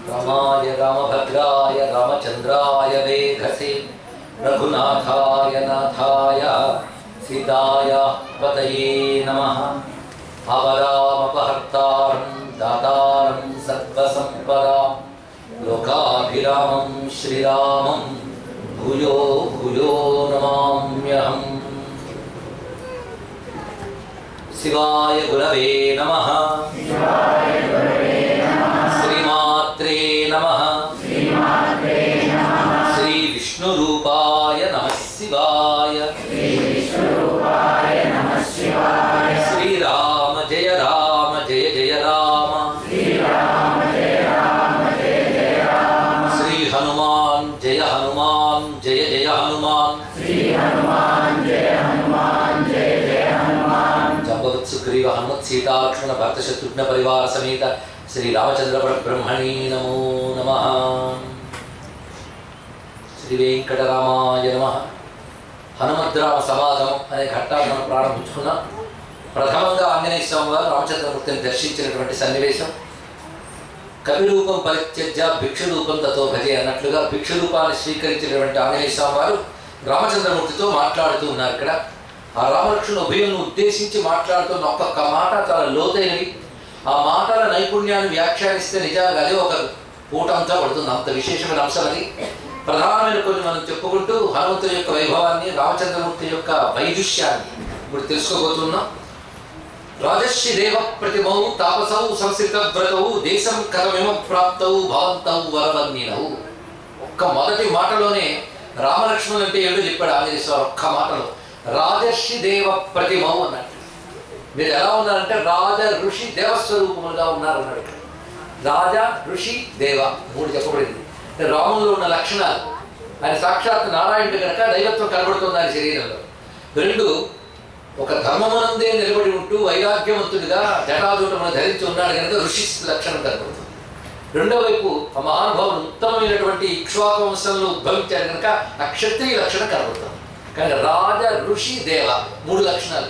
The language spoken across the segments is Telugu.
रामाय रामभद्राय रामचंद्राय वेधसे रघुनाथाय नाथाय सीताय पतये नमः। अवरामपहर्तारं दातारं सर्वसम्पदां लोकाभिरामं श्रीरामं भूयो भूयो नमाम्यहम्। शिवाय गुरवे नमः। श्रीमात्रे नमः। श्री विष्णुरूपाय नमः शिवाय। श्री राम जय जय राम। श्री हनुमान जय जय हनुमान। जंबवत् सुग्रीव हनुमत सीता लक्ष्मण भरत शत्रुघ्न परिवार समेत श्री रामचंद्र ब्रह्मणे नमो नमः। श्री वेंकटरामाय नमः। హనుమద్రామ సమాగమం అనే ఘట్టాన్ని మనం ప్రారంభించుకున్నాం. ప్రథమంగా ఆంజనేయ స్వామి వారు రామచంద్రమూర్తిని దర్శించినటువంటి సన్నివేశం. కవి రూపం పరిత్యజ్య భిక్షు రూపం తతో భజే అన్నట్లుగా భిక్షు రూపాన్ని స్వీకరించినటువంటి ఆంజనేయ స్వామి వారు రామచంద్రమూర్తితో మాట్లాడుతూ ఉన్నారు. ఇక్కడ ఆ రామలక్ష్మణ ఉభయులను ఉద్దేశించి మాట్లాడుతున్న ఒక్కొక్క మాట చాలా లోతైనవి. ఆ మాటల నైపుణ్యాన్ని వ్యాఖ్యానిస్తే నిజంగా అదే ఒక పూటంతా పడుతుంది. అంత విశేషమైన అంశం అది. ప్రధానమైన కొన్ని మనం చెప్పుకుంటూ హనుమంతుడి యొక్క వైభవాన్ని, రామచంద్రమూర్తి యొక్క వైదుష్యాన్ని ఇప్పుడు తెలుసుకోబోతున్నాం. రాజర్షి దేవ ప్రతిమౌ తాపసౌ సంస్కృత వ్రతౌ దేశం కథమిమ ప్రాప్తౌ భవంతౌ వరవర్ణినౌ. ఒక్క మొదటి మాటలోనే రామలక్ష్మణులు అంటే ఏదో చెప్పాడు ఆంజనేయ స్వామి. ఒక్క మాటలో రాజర్షి దేవ ప్రతిమౌ అన్నట్టు. మీరు ఎలా ఉన్నారంటే రాజ ఋషి దేవస్వరూపములుగా ఉన్నారన్నాడు. రాజ ఋషి దేవ మూడు చెప్పబడింది. రాములో ఉన్న లక్షణాలు, ఆయన సాక్షాత్ నారాయణుడు కనుక దైవత్వం కనబడుతుంది ఆయన శరీరంలో. రెండు, ఒక ధర్మమునందే నిలబడి ఉంటూ వైరాగ్యవంతుడిగా జటాజూటమును ధరించి ఉన్నాడు కనుక ఋషి లక్షణం కనబడుతుంది. రెండో వైపు ఆ మహానుభావులు ఉత్తమమైనటువంటి ఇక్ష్వాకు వంశంలో ఉద్భవించారు కనుక ఆ క్షత్రియ లక్షణం కనబడుతుంది. కానీ రాజ ఋషి దేవ మూడు లక్షణాలు.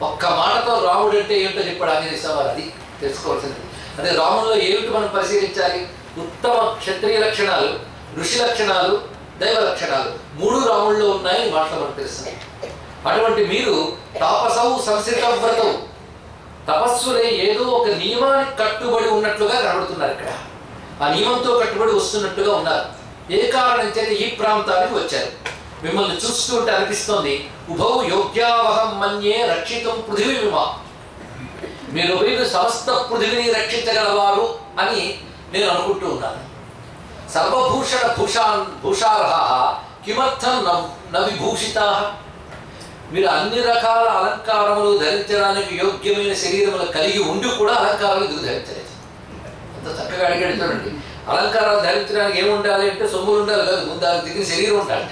ఒక్క మాటతో రాముడు అంటే ఏమిటో చెప్పాడు ఆంజనేయ స్వామి. అది తెలుసుకోవాల్సింది. అదే రాముల్లో ఏమిటి మనం పరిశీలించాలి? ఉత్తమ క్షత్రియ లక్షణాలు, ఋషి లక్షణాలు, దైవ లక్షణాలు మూడు రాముల్లో ఉన్నాయి. మాటలు మనకు తెలుస్తుంది. అటువంటి మీరు తాపసౌ సంస్కృత వ్రతౌ, తపస్సులే ఏదో ఒక నియమానికి కట్టుబడి ఉన్నట్లుగా కనబడుతున్నారు. ఇక్కడ ఆ నియమంతో కట్టుబడి వస్తున్నట్టుగా ఉన్నారు. ఏ కారణం చేత ఈ ప్రాంతానికి వచ్చారు? మిమ్మల్ని చూస్తుంటే అనిపిస్తోంది ఉభౌ యోగ్యావహం మన్యే రక్షితం పృథివీ విమా. మీరు వీరు సమస్త పృథివిని రక్షించగలవారు అని నేను అనుకుంటూ ఉన్నాను. సర్వభూషణ భూషార్హ కిమర్థం న విభూషితా. మీరు అన్ని రకాల అలంకారములు ధరించడానికి యోగ్యమైన శరీరములు కలిగి ఉండి కూడా అలంకారాలు ఎందుకు ధరించలేదు? అంత చక్కగా అడిగాడు చూడండి. అలంకారాలు ధరించడానికి ఏముండాలి అంటే సొమ్ములు ఉండాలి కాదు, ముందు దానికి దిగిన శరీరం ఉండాలి.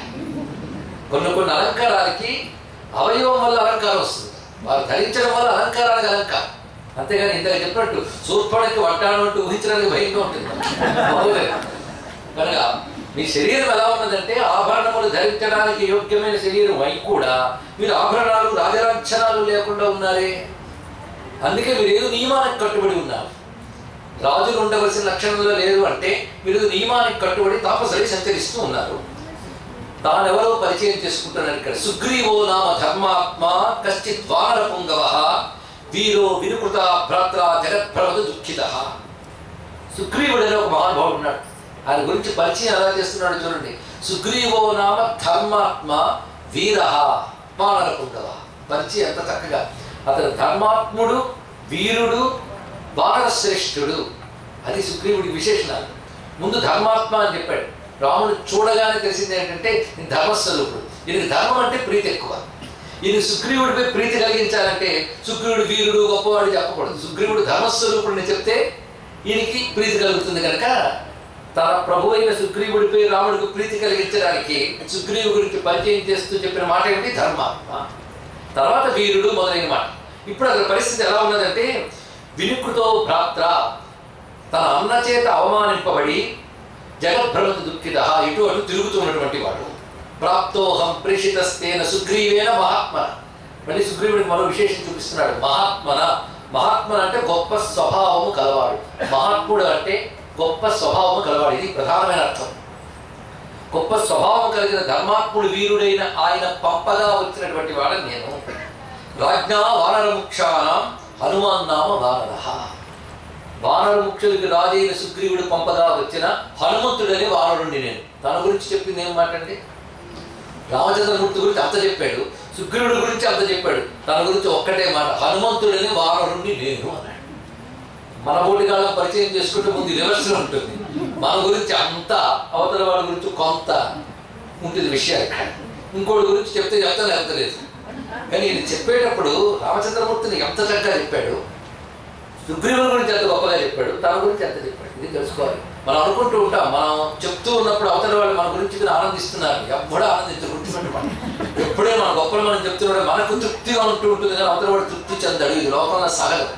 కొన్ని అలంకారాలకి అవయవం వల్ల అలంకారం వస్తుంది, వారు ధరించడం వల్ల అలంకారానికి అలంకారం. అంతేగాని ఇంతగా చెప్పినట్టు సూర్పణకి వడ్డాను అంటూ ఊహించడానికి భయంగా ఉంటుంది కనుక మీ శరీరం ఎలా ఉన్నదంటే ఆభరణములు ధరించడానికి యోగ్యమైన శరీరం అయి కూడా మీరు ఆభరణాలు రాజలాంఛనాలు లేకుండా ఉన్నారే. అందుకే మీరు ఏదో నియమానికి కట్టుబడి ఉన్నారు. రాజులు ఉండవలసిన లక్షణంలో లేదు అంటే మీరు నియమానికి కట్టుబడి తాపసరి సంచరిస్తూ ఉన్నారు. తానెవరో పరిచయం చేసుకుంటున్నారు ఇక్కడ. సుగ్రీవో నామ ధర్మాత్మ కశ్చిత్ వానర పుంగవ వీరో వినుకృత భ్రాత్ర జగత్ప్రవదు దుఃఖిత. సుగ్రీవుడు అనే ఒక మహానుభావుడు ఉన్నాడు. ఆయన గురించి పరిచయం ఎలా చేస్తున్నాడు చూడండి. సుగ్రీవో నామ ధర్మాత్మ వీర వానర పుంగవ. పరిచయం ఎంత చక్కగా. అతను ధర్మాత్ముడు, వీరుడు, వానర శ్రేష్ఠుడు. అది సుగ్రీవుడి విశేషణాలు. ముందు ధర్మాత్మ అని చెప్పాడు. రాముడు చూడగానే తెలిసింది ఏంటంటే ఈయన ధర్మస్వరూపుడు. ఈయనకి ధర్మం అంటే ప్రీతి ఎక్కువ. ఈయన సుగ్రీవుడిపై ప్రీతి కలిగించాలంటే సుగ్రీవుడు వీరుడు గొప్పవాడు చెప్పకూడదు. సుగ్రీవుడు ధర్మస్వరూపుడిని చెప్తే ఈయనకి ప్రీతి కలుగుతుంది కనుక తన ప్రభు అయిన సుగ్రీవుడిపై రాముడికి ప్రీతి కలిగించడానికి సుగ్రీవు గురించి పరిచయం చేస్తూ చెప్పిన మాట ఏమిటి? ధర్మాత్మ. తర్వాత వీరుడు మొదలైన మాట. ఇప్పుడు అతని పరిస్థితి ఎలా ఉన్నదంటే వినుకృతో భ్రాత్ర, తన అన్న చేత అవమానింపబడి జగద్భ్రమతు దుఃఖిత, ఇటు అటు తిరుగుతున్నటువంటి వాడు. ప్రాప్తోహం ప్రేషితస్తేన సుగ్రీవేన మహాత్మ, మళ్ళీ సుగ్రీవుడికి మరో విశేషం చూపిస్తున్నాడు. మహాత్మన అంటే గొప్ప స్వభావము కలవాడు. మహాత్ముడు అంటే గొప్ప స్వభావము కలవాడు. ఇది ప్రధానమైన అర్థం. గొప్ప స్వభావం కలిగిన ధర్మాత్ముడు వీరుడైన ఆయన పంపగా వచ్చినటువంటి వాడు నేను. రాజ్ఞా వానర ముఖ్యానం హనుమాన్ నామ వానర. వానర ముఖ్యులకి రాజైన సుగ్రీవుడు పంపగా వచ్చిన హనుమంతుడని వానరుణ్ణి నేను. తన గురించి చెప్పింది ఏం మాట అంటే, రామచంద్రమూర్తి గురించి అంత చెప్పాడు, సుగ్రీవుడి గురించి అంత చెప్పాడు. తన గురించి ఒక్కటే మాట, హనుమంతుడని వానరుణ్ణి నేను అన్నాడు. మన పోటీగాళ్ళం పరిచయం చేసుకుంటే ముందు రివర్స్ ఉంటుంది. మన గురించి అంతా, అవతల వాడి గురించి కొంత ఉంటుంది విషయాలు. ఇంకోటి గురించి చెప్తే లేకపోలేదు. కానీ ఇది చెప్పేటప్పుడు రామచంద్రమూర్తిని ఎంత చక్కగా చెప్పాడు, సుగ్రీవుని గురించి ఎంత గొప్పగా చెప్పాడు, తన గురించి ఎంత చెప్పాడు. ఇది తెలుసుకోవాలి. మనం అనుకుంటూ ఉంటాం, మనం చెప్తూ ఉన్నప్పుడు అవతల వాళ్ళు మన గురించి ఆనందిస్తున్నారు. ఎప్పుడూ ఆనందించు గుర్తుపెట్టుకోండి. ఎప్పుడే మన గొప్పలు మనం చెప్తున్నాడు మనకు తృప్తిగా ఉంటూ ఉంటుంది, కానీ అవతల వాడు తృప్తి చెందాడు. ఇది లోకంలో సగం.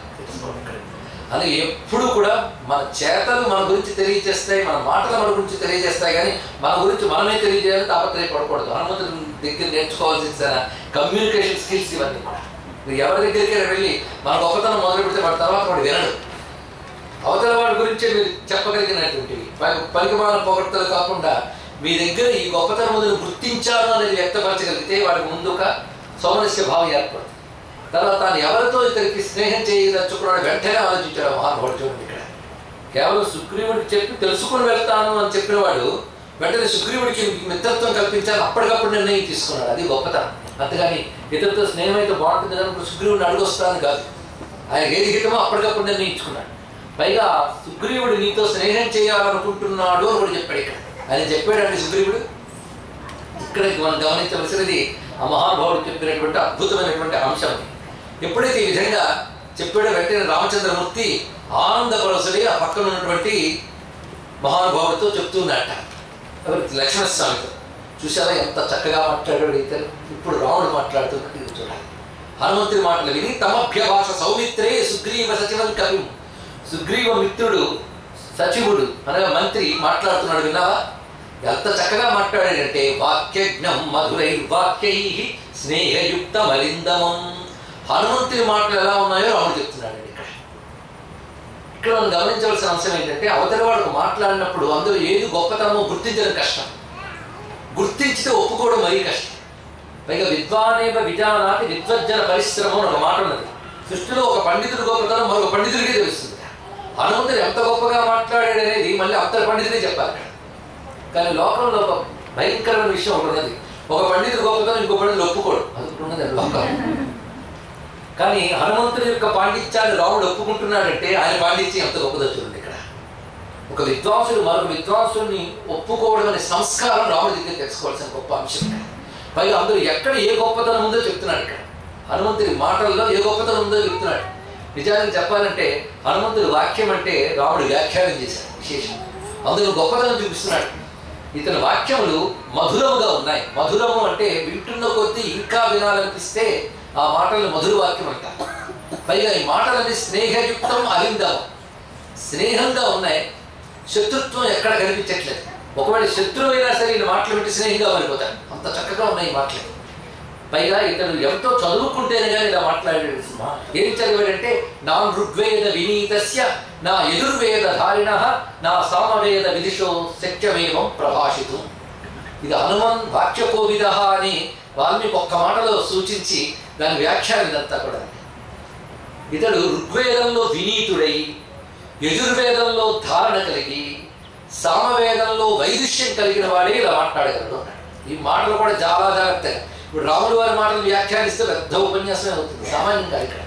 అని ఎప్పుడు కూడా మన చేతలు మన గురించి తెలియజేస్తాయి, మన మాటలు మన గురించి తెలియజేస్తాయి, కానీ మన గురించి మనమే తెలియజేయాలని తాపత్రయపడకూడదు. హనుమంతుడి దగ్గర నేర్చుకోవాల్సిన కమ్యూనికేషన్ స్కిల్స్ ఇవన్నీ కూడా. మీరు ఎవరి దగ్గరికి వెళ్ళి మన గొప్పతనం మొదలు పెడితే వాడి తర్వాత వాడు వినడు. అవతల వాడి గురించే మీరు చెప్పగలిగినటువంటివి పలికిమాల పొగడ్తలు కాకుండా మీ దగ్గర ఈ గొప్పతనం మొదలు గుర్తించాను అనేది వ్యక్తపరచగలిగితే వాడికి ముందుగా సౌమనస్య భావం ఏర్పడుతుంది. తర్వాత తాను ఎవరితో ఇతనికి స్నేహం చేయదలుచుకున్నాడు వెంటనే ఆలోచించాడు మహానుభావుడు. చూడండి, ఇక్కడ కేవలం సుగ్రీవుడికి చెప్పి తెలుసుకుని వెళ్తాను అని చెప్పినవాడు వెంటనే సుగ్రీవుడికి మిత్రత్వం కల్పించాలని అప్పటికప్పుడు నిర్ణయం తీసుకున్నాడు. అది గొప్పతనం. అంతేగాని ఇతరులతో స్నేహం అయితే బాగుంటుంది కానీ ఇప్పుడు సుగ్రీవుడిని అడుగొస్తాను కాదు. ఆయన ఏది హితమో అప్పటికప్పుడు నిర్ణయించుకున్నాడు. పైగా సుగ్రీవుడు నీతో స్నేహం చేయాలనుకుంటున్నాడు అని కూడా చెప్పాడు. ఇక్కడ ఆయన చెప్పాడండి సుగ్రీవుడు. ఇక్కడ మనం గమనించవలసినది ఆ మహానుభావుడు చెప్పినటువంటి అద్భుతమైనటువంటి అంశం. ఎప్పుడైతే ఈ విధంగా చెప్పాడో వెంటనే రామచంద్రమూర్తి ఆనందపరచుడి ఆ పక్కన ఉన్నటువంటి మహానుభావుడితో చెప్తున్నాడట. లక్ష్మణస్వామితో. చూసారా ఎంత చక్కగా మాట్లాడాడు ఇతను. ఇప్పుడు రాముడు మాట్లాడుతున్నట్టు చూడాలి. హనుమంతుడి మాటలు విని తమభ్యభాష సౌమిత్రే సుగ్రీవ సచివం కవి. సుగ్రీవ మిత్రుడు సచివుడు అనగా మంత్రి మాట్లాడుతున్నాడు. విన్నావా ఎంత చక్కగా మాట్లాడాడంటే, వాక్యజ్ఞం మధురై వాక్యై స్నేహయుక్త మలిందమం. హనుమంతుడి మాటలు ఎలా ఉన్నాయో రాముడు చెప్తున్నాడు. ఇక్కడ మనం గమనించవలసిన అంశం ఏంటంటే, అవతలి వాడు మాట్లాడినప్పుడు అందులో ఏది గొప్పతనమో గుర్తించడం కష్టం, గుర్తించితే ఒప్పుకోవడం మరీ కష్టం. పైగా విద్వానేవ విజానాతి విద్వజ్జన పరిశ్రమం అని ఒక మాట ఉన్నది. సృష్టిలో ఒక పండితుడి గొప్పతనం మరొక పండితుడికే తెలుస్తుంది. హనుమంతుడు ఎంత గొప్పగా మాట్లాడాడు అనేది మళ్ళీ అంతటి పండితుడే చెప్పాలి. కానీ లోకంలో ఒక భయంకరమైన విషయం ఒకటి ఉన్నది. ఒక పండితుడు గొప్పతనం ఇంకో పండితుడు ఒప్పుకోడు. అది ఉన్నది లోకం. కానీ హనుమంతుడి యొక్క పాండిత్యాన్ని రాముడు ఒప్పుకుంటున్నాడంటే ఆయన పాండిత్యం ఎంత గొప్పదో చూడండి. ఇక్కడ ఒక విద్వాంసుడు మరొక విద్వాంసుడిని ఒప్పుకోవడం అనే సంస్కారం రాముడి దగ్గర తెలుసుకోవాల్సిన గొప్ప అంశం. పైగా అందరూ ఎక్కడ ఏ గొప్పతనం ఉందో చెప్తున్నాడు. ఇక్కడ హనుమంతుడి మాటల్లో ఏ గొప్పతనం ఉందో చెప్తున్నాడు. నిజానికి చెప్పాలంటే హనుమంతుడి వాక్యం అంటే రాముడు వ్యాఖ్యానం చేశాడు విశేషం. అందులో గొప్పతనం చూపిస్తున్నాడు. ఇతని వాక్యములు మధురముగా ఉన్నాయి. మధురము అంటే వింటున్న కొద్దీ ఇంకా వినాలనిపిస్తే ఆ మాటలు మధుర వాక్యం అంటారు. పైగా ఈ మాటలన్నీ స్నేహయుక్తం అలిందం, స్నేహంగా ఉన్నాయి. శత్రుత్వం ఎక్కడ కనిపించట్లేదు. ఒకవేళ శత్రువు అయినా సరే ఈ మాటలు పెట్టి స్నేహంగా మారిపోతాడు. అంత చక్కగా ఉన్నాయి ఈ మాటలు. పైగా ఇతను ఎంతో చదువుకుంటేనే కానీ ఇలా మాట్లాడాడు. ఏం చదివాడంటే, నా ఋగ్వేద వినీతస్య నా యజుర్వేద ధారిణ నా సామవేద విదిషో శక్యమేవం ప్రభాషితం. ఇది హనుమన్ వాక్యకోవిద అని వాల్మీకి ఒక్క మాటలో సూచించి దాని వ్యాఖ్యానం ఇదంతా కూడా. ఇతడు ఋగ్వేదంలో వినీతుడై, యజుర్వేదంలో ధారణ కలిగి, సామవేదంలో వైదుష్యం కలిగిన వాడే ఇలా మాట్లాడగలడు. ఈ మాటలు కూడా చాలా జాగ్రత్తగా. ఇప్పుడు రాముడు వారి మాటలు వ్యాఖ్యానిస్తే పెద్ద ఉపన్యాసమే అవుతుంది. సామాన్యంగా ఇక్కడ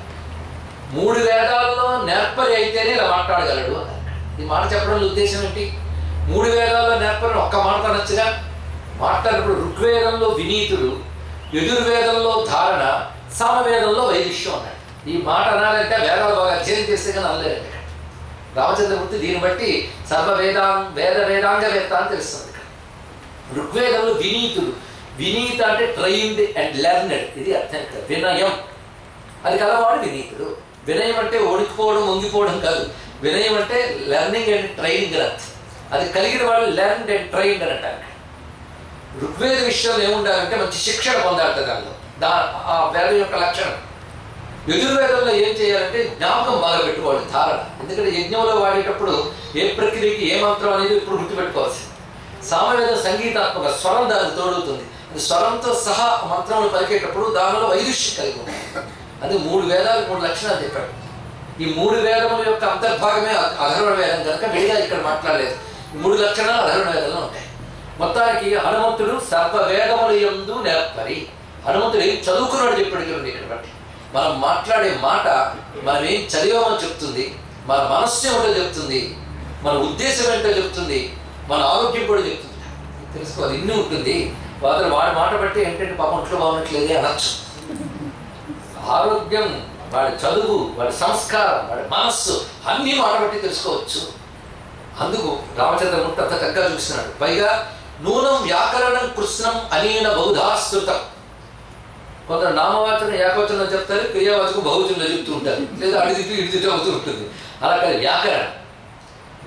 3 వేదాల్లో నేర్పరి అయితేనే ఇలా మాట్లాడగలడు అన్నారు. ఈ మాట చెప్పడంలో ఉద్దేశం ఏంటి? 3 వేదాల్లో నేర్పరిని ఒక్క మాట అనొచ్చుగా. మాట్లాడినప్పుడు ఋగ్వేదంలో వినీతుడు, యజుర్వేదంలో ధారణ, సామవేదంలో వైదుష్యం అన్నాడు. ఈ మాట అనాలంటే వేదాలు బాగా అధ్యయనం చేస్తే కానీ అనలేదండి. రామచంద్రమూర్తి దీన్ని బట్టి వేదాంగవేత్త అని తెలుస్తుంది. ఋగ్వేదంలో వినీతుడు, వినీత అంటే ట్రైన్డ్ అండ్ లెర్నెడ్, ఇది అర్థం కదా. వినయం అది కలవాడు వినీతుడు. వినయం అంటే ఓడిపోవడం వంగిపోవడం కాదు. వినయం అంటే లెర్నింగ్ అండ్ ట్రైనింగ్ అని అర్థం. అది కలిగిన వాడు లెర్న్డ్ అండ్ ట్రైన్డ్ అని అంటారు. ఋగ్వేద విషయంలో ఏముండాలంటే మంచి శిక్షణ పొందాలి. దానిలో ఆ వేదం యొక్క లక్షణం. యజుర్వేదంలో ఏం చేయాలంటే జ్ఞాపకం బాగా పెట్టుకోవాలి, ధారణ. ఎందుకంటే యజ్ఞంలో వాడేటప్పుడు ఏ ప్రక్రియకి ఏ మంత్రం అనేది ఇప్పుడు గుర్తుపెట్టుకోవాల్సింది. సామవేదం సంగీతాత్మక స్వరం దానికి తోడుతుంది. అది స్వరంతో సహా మంత్రములు పలికేటప్పుడు దానిలో వైదుష్యం కలిగి ఉంటుంది. అది 3 వేదాలు 3 లక్షణాలు చెప్పాడు. ఈ 3 వేదముల యొక్క అంతర్భాగమే అధర్వణ వేదం కనుక విడిగా ఇక్కడ మాట్లాడలేదు. ఈ 3 లక్షణాలు అధర్వణ వేదంలో ఉంటాయి. మొత్తానికి హనుమంతుడు సర్వ వేదముల యందు నేర్పరి. హనుమంతుడు ఏం చదువుకున్నాడు చెప్పాడు చూడండి. ఇక్కడ బట్టి మనం మాట్లాడే మాట మనం ఏం చదివామో చెప్తుంది, మన మనస్సు ఏమిటో చెప్తుంది, మన ఉద్దేశం ఏంటో చెప్తుంది, మన ఆరోగ్యం కూడా చెప్తుంది. తెలుసుకోవాలి, ఇన్ని ఉంటుంది. వాడు మాట బట్టి ఏంటంటే పాపం ఒంట్లో బాగున్నట్లేదే అనొచ్చు. ఆరోగ్యం, వాడి చదువు, వాడి సంస్కారం, వాడి మనస్సు అన్నీ మాట బట్టి తెలుసుకోవచ్చు. అందుకు రామచంద్రమూర్తి అంత చక్కగా చూస్తున్నాడు. పైగా నూనం వ్యాకరణం కృష్ణం అనేన బహుధాశ్రుతం. కొందరు నామవాచనం ఏకవచనం చెప్తారు, క్రియావాచకం బహువచనంలో చెప్తూ ఉంటారు, లేదా అడిదిట్టు ఇడిదిట్టు అవుతూ ఉంటుంది. అలా కాదు వ్యాకరణం.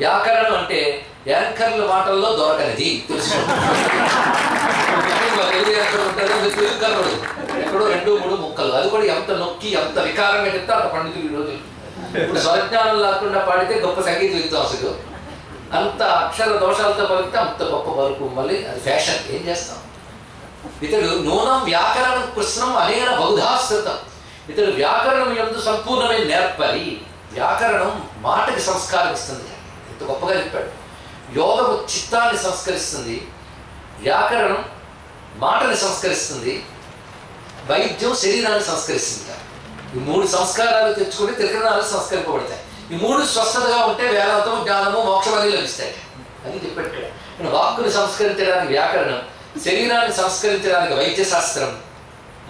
వ్యాకరణం అంటే యాంకర్ల మాటల్లో దొరకనిది తెలుసుకోండి. తెలుగు కనబడదు, ఎక్కడో 2-3 ముక్కలు. అది కూడా ఎంత నొక్కి ఎంత వికారంగా చెప్తే అంత పండితులు ఈరోజు. ఇప్పుడు స్వరజ్ఞానం లేకుండా పాడితే గొప్ప సంగీత విద్వాంసుడు, అంత అక్షర దోషాలతో పలికితే అంత గొప్ప పలుకు. మళ్ళీ అది ఫ్యాషన్, ఏం చేస్తాం. ఇతడు నూనం వ్యాకరణం కృష్ణం అనేన బహుధాశ్రుతం. ఇతడు వ్యాకరణం యందు సంపూర్ణమైన నేర్పరి. వ్యాకరణం మాటకి సంస్కారం ఇస్తుంది. ఎంత గొప్పగా చెప్పాడు. యోగము చిత్తాన్ని సంస్కరిస్తుంది, వ్యాకరణం మాటని సంస్కరిస్తుంది, వైద్యం శరీరాన్ని సంస్కరిస్తుంది. ఈ 3 సంస్కారాలు తెచ్చుకుంటే త్రికరణాలు సంస్కరింపబడతాయి. ఈ 3 స్వస్థతగా ఉంటే వేదాంతం, జ్ఞానము, మోక్షం అన్నీ లభిస్తాయి అని చెప్పాడు ఇక్కడ. వాక్కుని సంస్కరించడానికి వ్యాకరణం, శరీరాన్ని సంస్కరించడానికి వైద్య శాస్త్రం,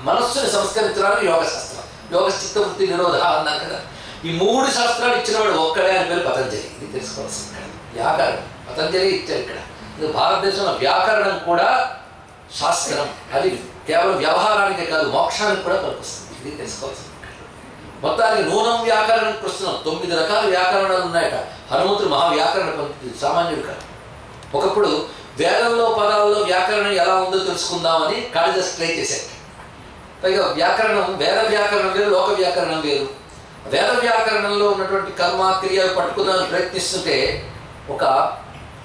మనస్సుని సంస్కరించడానికి యోగ శాస్త్రం. యోగ చిత్తవృత్తి నిరోధ అన్నాను కదా. ఈ 3 శాస్త్రాలు ఇచ్చిన వాడు ఒక్కడే, అని పేరు పతంజలి. ఇది తెలుసుకోవాల్సింది. ఇక్కడ వ్యాకరణం పతంజలి ఇచ్చారు. ఇక్కడ భారతదేశంలో వ్యాకరణం కూడా శాస్త్రం. అది కేవలం వ్యవహారానికే కాదు, మోక్షానికి కూడా పనికొస్తుంది. ఇది తెలుసుకోవాల్సింది. మొత్తానికి నూనం వ్యాకరణం కృష్ణం. 9 రకాల వ్యాకరణాలు ఉన్నాయట. హనుమంతుడు మహావ్యాకరణ పండితుడు, సామాన్యుడు కాదు. ఒకప్పుడు వేదంలో పదాల్లో వ్యాకరణం ఎలా ఉందో తెలుసుకుందామని కాళిదాసు ట్రై చేశాడు. పైగా వ్యాకరణం, వేద వ్యాకరణం వేరు, లోక వ్యాకరణం వేరు. వేద వ్యాకరణంలో ఉన్నటువంటి కర్మ క్రియ పట్టుకుందామని ప్రయత్నిస్తుంటే ఒక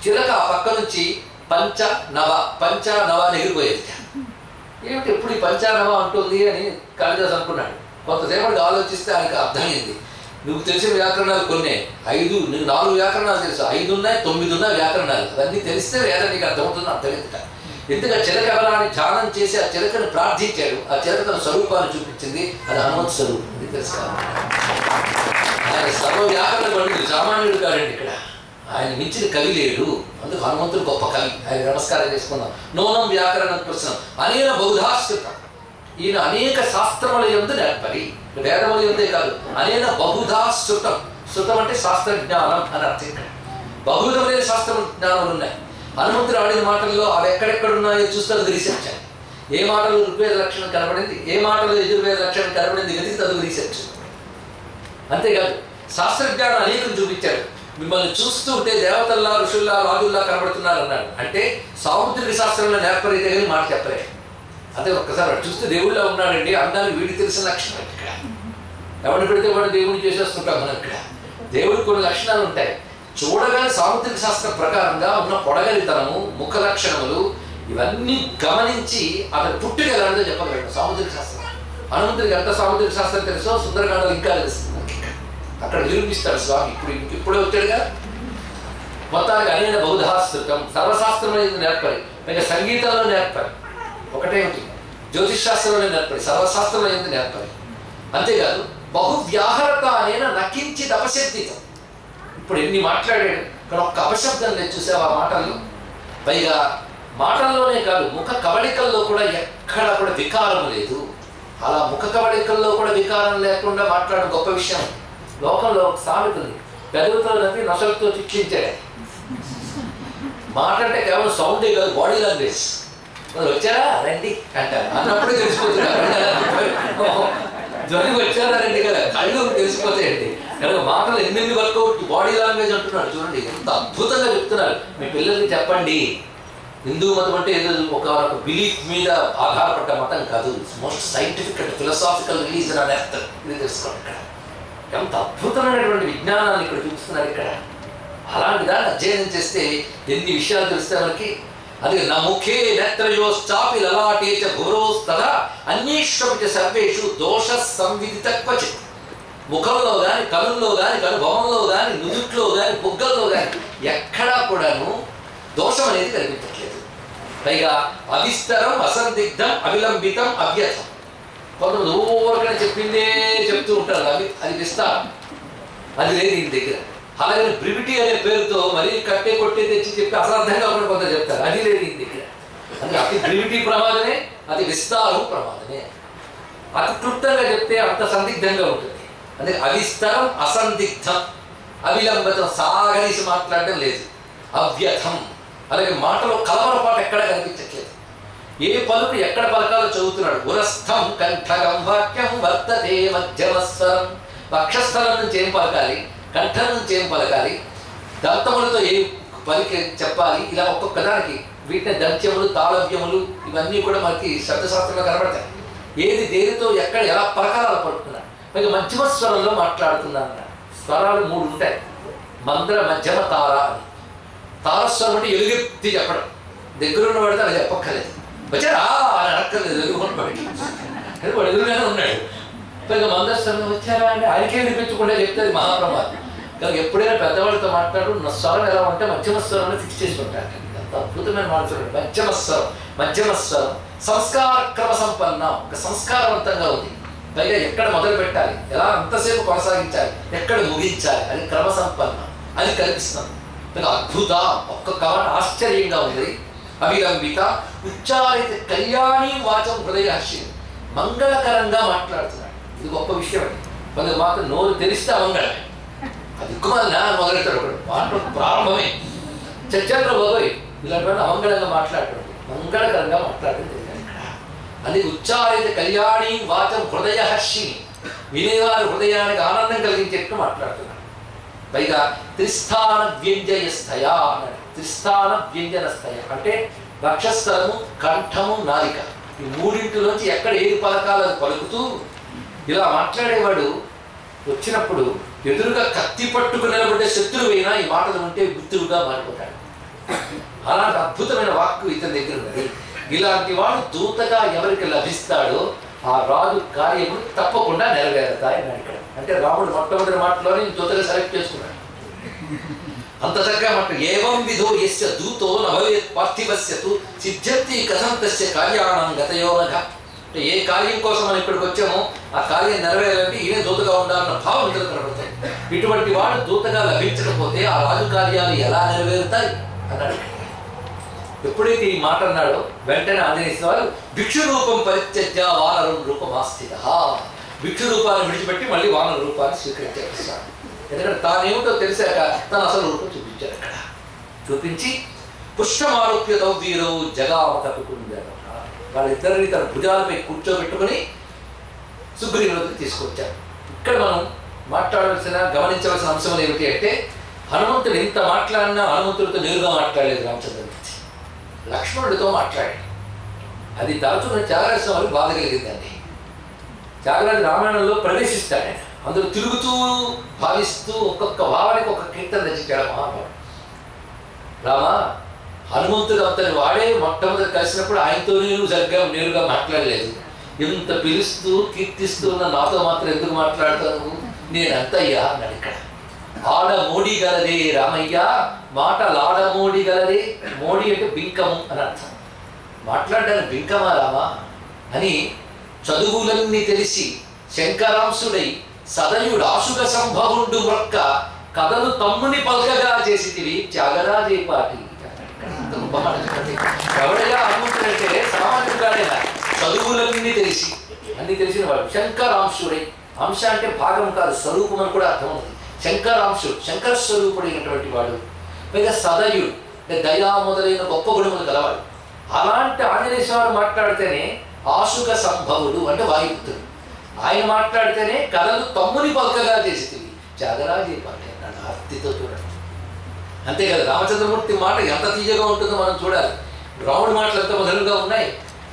చిలక పక్క నుంచి పంచ నవ అని ఎగిరిపోయేది. ఏమిటి ఎప్పుడు ఈ పంచానవ అంటుంది అని కాళిదాసు అనుకున్నాడు. కొంతసేపటికి ఆలోచిస్తే ఆయనకు అర్థమైంది. నువ్వు తెలిసిన వ్యాకరణాలు కొన్ని 5, నీకు 4 వ్యాకరణాలు తెలుసు, 5 ఉన్నాయి, 9 ఉన్నాయి వ్యాకరణాలు. అవన్నీ తెలిస్తే వేదం నీకు అర్థమవుతుంది. అర్థమైందిట. ఎందుకంటే చిలక ఎవరాన్ని ధ్యానం చేసి ఆ చిలకను ప్రార్థించాడు. ఆ చిలక తన స్వరూపాన్ని చూపించింది. అది హనుమంతు స్వరూపం. ఇది తెలుసుకోవాలి. ఆయన సర్వ వ్యాకరణ పండితుడు, సామాన్యుడు కాడండి. ఇక్కడ ఆయన మించిన కవి లేడు. అందుకు హనుమంతుడు గొప్ప కవి. ఆయన నమస్కారం చేసుకుందాం. నూనం వ్యాకరణం కృష్ణం అనేన బహుధాశ్రుతం. ఈయన అనేక శాస్త్రముల యందు నేర్పరి. వేదముల యందే కాదు, అనేన బహుధాశ్రుతం. శృతం అంటే శాస్త్ర జ్ఞానం అని అర్థం. ఇక్కడ బహుధములైన శాస్త్ర జ్ఞానాలు ఉన్నాయి. హనుమంతుడు ఆడిన మాటల్లో అవి ఎక్కడెక్కడున్నాయో చూస్తే అది రీసెర్చ్ చేయాలి. ఏ మాటలు ఋగ్వేద లక్షణం కనబడింది, ఏ మాటలు యజుర్వేద లక్షణం కనబడింది, వెతికి చదువు రీసెర్చ్. అంతేకాదు శాస్త్రజ్ఞానం అనేకం చూపించాడు. మిమ్మల్ని చూస్తూ ఉంటే దేవతల్లా, ఋషుల్లా, రాజుల్లా కనబడుతున్నారు అన్నాడు. అంటే సాముద్రిక శాస్త్రంలో నేర్పరైతే కానీ మాట చెప్పలేదు. అదే ఒక్కసారి వాడు చూస్తే దేవుళ్ళ ఉన్నాడండి అందాన్ని వీడికి తెలిసిన లక్షణం. ఇక్కడ ఎవరిని పెడితే వాడు దేవుడిని చేసేస్తుంటాం మనం. ఇక్కడ దేవుడికి కొన్ని లక్షణాలు ఉంటాయి. చూడగానే సాముద్రిక శాస్త్రం ప్రకారంగా ఉన్న పొడగలితనము, ముఖ లక్షణములు ఇవన్నీ గమనించి అతను పుట్టుక ఎలాంటిదో చెప్పగలడు సాముద్రిక శాస్త్రం. హనుమంతుడికి ఎంత సాముద్రిక శాస్త్రం తెలుసో సుందరకాండలు ఇంకా తెలుస్తుంది. అక్కడ నిరూపిస్తాడు స్వామి. ఇప్పుడే వచ్చాడుగా. మొత్తానికి అనేన బహుధాశ్రుతం. సర్వశాస్త్రంలో నేర్పరి. పైగా సంగీతంలో నేర్పరి. ఒకటేమిటి, జ్యోతిష్ శాస్త్రంలో నేర్పరి, సర్వశాస్త్రంలో ఎందుకు నేర్పరి. అంతేకాదు బహువ్యాహరత అనేన నకించి అపశబ్దితం. ఇప్పుడు ఎన్ని మాట్లాడాడు, ఇక్కడ ఒక్క అపశబ్దం లేదు చూసావు ఆ మాటల్లో. పైగా మాటల్లోనే కాదు, ముఖ కవళికల్లో కూడా ఎక్కడ కూడా వికారం లేదు. అలా ముఖ కవళికల్లో కూడా వికారం లేకుండా మాట్లాడడం గొప్ప విషయం. లోకంలో ఒక సామెత ఉంది, పెదవుతో నవ్వి నొసలతో చిట్లించాడు. మాట అంటే కేవలం సౌండే కాదు, బాడీ లాంగ్వేజ్. వచ్చారా రండి అంటారు, అన్నప్పుడే తెలిసిపోతున్నారు. జ్వరం వచ్చారా రండి కదా, కళ్ళు తెలిసిపోతాయండి. కనుక మాటలు ఎన్ని వర్కౌట్, బాడీ లాంగ్వేజ్ అంటున్నాడు చూడండి, ఎంత అద్భుతంగా చెప్తున్నారు. మీ పిల్లలకి చెప్పండి, హిందూ మతం అంటే ఏదో ఒక బిలీఫ్ మీద ఆధారపడ్డ మతం కాదు. It's most scientific and philosophical religion అని అర్థం. ఇది తెలుసుకోండి. ఇక్కడ ఎంత అద్భుతమైనటువంటి విజ్ఞానాన్ని ఇక్కడ చూపిస్తున్నారు. ఇక్కడ అలాంటి దాన్ని అధ్యయనం చేస్తే ఎన్ని విషయాలు తెలుస్తాయి మనకి. అది నా ముఖే నేత్రయోశ్చాపి లలాటే చ భూరోస్తదా అన్యేష్వపి సర్వేషు దోష సంవిదిత క్వచిత్. ముఖంలో కానీ, కనుల్లో కానీ, కనుభవంలో కానీ, నుదుట్లో కానీ, బుగ్గల్లో కానీ ఎక్కడా కూడాను దోషం అనేది కనిపించట్లేదు. పైగా అవిస్తరం, అసందిగ్ధం, అవిలంబితం, అవ్యథం. కొంతమంది ఓవర్గా చెప్పిందే చెప్తూ ఉంటారు. అది విస్తారం, అది లేదు ఈయన దగ్గర. అలాగే బ్రివిటీ అనే పేరుతో మరీ కట్టే కొట్టే తెచ్చి చెప్పి అసలర్థంగా కూడా కొంత చెప్తారు. అది లేదు ఈయన దగ్గర. అంటే అతి బ్రివిటీ ప్రమాదమే, అది విస్తారం ప్రమాదమే. అతి క్లుప్తంగా చెప్తే అంత సందిగ్ధంగా ఉంటుంది. అంటే అవిస్తరం, అసందిగ్ధం, అవిలంబితం, సాగరీసి మాట్లాడడం లేదు, అవ్యథం. అలాగే మాటలో కలవరపాటు ఎక్కడ కనిపించట్లేదు. ఏ పలుకు ఎక్కడ పలకాలో చదువుతున్నాడు. ఉరస్థం కంఠగం వాక్యం వర్తతే మధ్యమస్వరం. వక్షస్థలం నుంచి ఏం పలకాలి, కంఠం నుంచి ఏం పలకాలి, దంతములతో ఏం పలికి చెప్పాలి, ఇలా ఒక్కొక్క దానికి వీటిని దంత్యములు, తాళవ్యములు ఇవన్నీ కూడా మనకి శబ్దశాస్త్రంలో కనబడతాయి. ఏది దేనితో ఎక్కడ ఎలా పలకాలో పడుతున్నాడు. పైగా మధ్యమ స్వరంలో మాట్లాడుతున్నాను. స్వరాలు 3 ఉంటాయి. మంద్ర, మధ్యమ, తార అని. తారస్వరం అంటే ఎలుగెత్తి చెప్పడం. దగ్గరున్న వాడితే అలా చెప్పక్కర్లేదు. వచ్చారా అని అడక్కర్లేదు. ఎదుగున్నవాడికి వాడు ఎదురుగానే ఉన్నాడు. పైగా మందస్వరం వచ్చారా అంటే ఆయనకే వినిపించకుండా చెప్తే అది మహాప్రమాదం. కనుక ఎప్పుడైనా పెద్దవాళ్ళతో మాట్లాడు స్వరం ఎలా ఉంటే మధ్యమ స్వరాన్ని ఫిక్స్ చేసుకుంటారు. ఎంత అద్భుతమైన మాట్లాడు. మధ్యమ స్వరం సంస్కార క్రమ సంపన్న, ఒక సంస్కారవంతంగా ఉంది. పైగా ఎక్కడ మొదలు పెట్టాలి, ఎలా అంతసేపు కొనసాగించాలి, ఎక్కడ ముగించాలి, అది క్రమ సంపన్నం, అది కల్పిస్తుంది. అద్భుత, ఒక్కొక్క మాట ఆశ్చర్యంగా ఉంది. అవిలంబిత, ఉచ్చారిత కళ్యాణి వాచం హృదయహర్షి, మంగళకరంగా మాట్లాడుతున్నాడు. ఇది గొప్ప విషయం అండి. కొందరు మాత్రం నోరు తెరిస్తే అమంగళమే. అది కుమారునా మొదలెట్టాడు. ఒకడు మాట ప్రారంభమే చర్చంద్ర బాబోయ్ ఇలాంటి వాళ్ళు అమంగళంగా మాట్లాడతాడు. మంగళకరంగా మాట్లాడడం జరిగింది. అది ఉచ్చారిత కళ్యాణి వాచం హృదయహర్షిని, వినేవారి హృదయానికి ఆనందం కలిగించేట్టు మాట్లాడుతున్నాడు. పైగా త్రిస్థాన వ్యంజయ స్థయ అన్నాడు. త్రిస్థాన వ్యంజన స్థయ అంటే వక్షస్థలము, కంఠము, నాలిక, ఈ 3 ఎక్కడ ఏది పలకాలని పలుకుతూ ఇలా మాట్లాడేవాడు వచ్చినప్పుడు ఎదురుగా కత్తి పట్టుకు నిలబడే శత్రువైనా ఈ మాటలు ఉంటే గుర్తుగా మారిపోతాడు. అలాంటి అద్భుతమైన వాక్కు ఇతని దగ్గర ఉన్నది. ఇలాంటి వాడు దూతగా ఎవరికి లభిస్తాడో ఆ రాజు కార్యములు తప్పకుండా నెరవేరుతాయని అడిగాడు. అంటే రాముడు మొట్టమొదటి మాటలోనే దూతగా సెలెక్ట్ చేసుకున్నాడు. అంత చక్కగా మాట ఏవం విధో యస్య దూతో నభవేత్ పార్థివస్యతు సిద్ధ్యంతి కథం తస్య కార్యాణం గతయోనఘ. అంటే ఏ కార్యం కోసం మనం ఇక్కడికి వచ్చామో ఆ కార్యం నెరవేరాలంటే ఈయన దూతగా ఉండాలన్న భావం ఇందులో కనబడతాయి. ఇటువంటి వాడు దూతగా లభించకపోతే ఆ రాజు కార్యాలు ఎలా నెరవేరుతాయి అన్నాడు. ఎప్పుడైతే ఈ మాట అన్నాడో వెంటనే ఆంజనేయ వారు భిక్షు రూపం పరిత్యజ్య వానరం రూపం ఆస్థిత. భిక్షు రూపాన్ని విడిచిపెట్టి మళ్ళీ వానర రూపాన్ని స్వీకరించాడు. ఎందుకంటే తానేమిటో తెలిసాక తన అసలు రూపం చూపించాడు. అక్కడ చూపించి పుష్పమారోప్య దౌవీరో జగామతకుండారు. వాళ్ళిద్దరిని తన భుజాలపై కూర్చోబెట్టుకుని సుగ్రీవుడికి తీసుకొచ్చారు. ఇక్కడ మనం గమనించవలసిన అంశం ఏమిటి అంటే హనుమంతుడు ఎంత మాట్లాడినా హనుమంతుడితో నేరుగా మాట్లాడలేదు రామచంద్రమూర్తి. లక్ష్మణుడితో మాట్లాడాడు. అది తరచున త్యాగరాజ స్వామికి బాధ కలిగిందండి. త్యాగరాజు రామాయణంలో ప్రవేశిస్తాడు. అందులో తిరుగుతూ భావిస్తూ ఒక్కొక్క భావానికి ఒక కీర్తన రచించాడు మహాభావుడు. రామ హనుమంతుడు అంతని వాడే మొట్టమొదటి కలిసినప్పుడు ఆయనతో నేరుగా మాట్లాడలేదు. ఎంత పిలుస్తూ కీర్తిస్తూ ఉన్న నాతో మాత్రం ఎందుకు మాట్లాడతాను, నేనంతయ్యా అన్నాడు. ఇక్కడ ఆడ మోడీ గలదే రామయ్య, మాట లాడ మోడీ గలదే. మోడీ అంటే బింకము అని అర్థం. మాట్లాడడానికి బింకమా రామా అని చదువులన్నీ తెలిసి శంకరాంశుడై సదయుడు ఆశుగ సంభవుండు మొక్క కథలు తమ్ముని పల్కగా చేసితివి త్యాగరాజే పాటి. ఎవడైనా హనుమంతుడంటే సామాన్యుడుగాడైనా చదువులన్నీ తెలిసి అన్ని తెలిసిన వాడు. శంకరాంశుడై, అంశ అంటే భాగం కాదు, స్వరూపం అని కూడా అర్థం ఉంది. శంకరాంశుడు, శంకర స్వరూపుడైనటువంటి వాడు. పైగా సదయుడు అంటే దయా మొదలైన గొప్ప గుణములు కలవాడు. అలాంటి ఆంజనేయ స్వామి మాట్లాడితేనే ఆశుక సంభవుడు అంటే వాయుపుత్రుడు. ఆయన మాట్లాడితేనే కథలు తమ్ముని పల్కగా చేసేది త్యాగరాజే పాటి అన్నాడు. ఆర్తితో చూడండి. అంతేకాదు రామచంద్రమూర్తి మాట ఎంత తీయగా ఉంటుందో మనం చూడాలి. రాముడి మాటలు ఎంత మధురంగా ఉన్నాయి.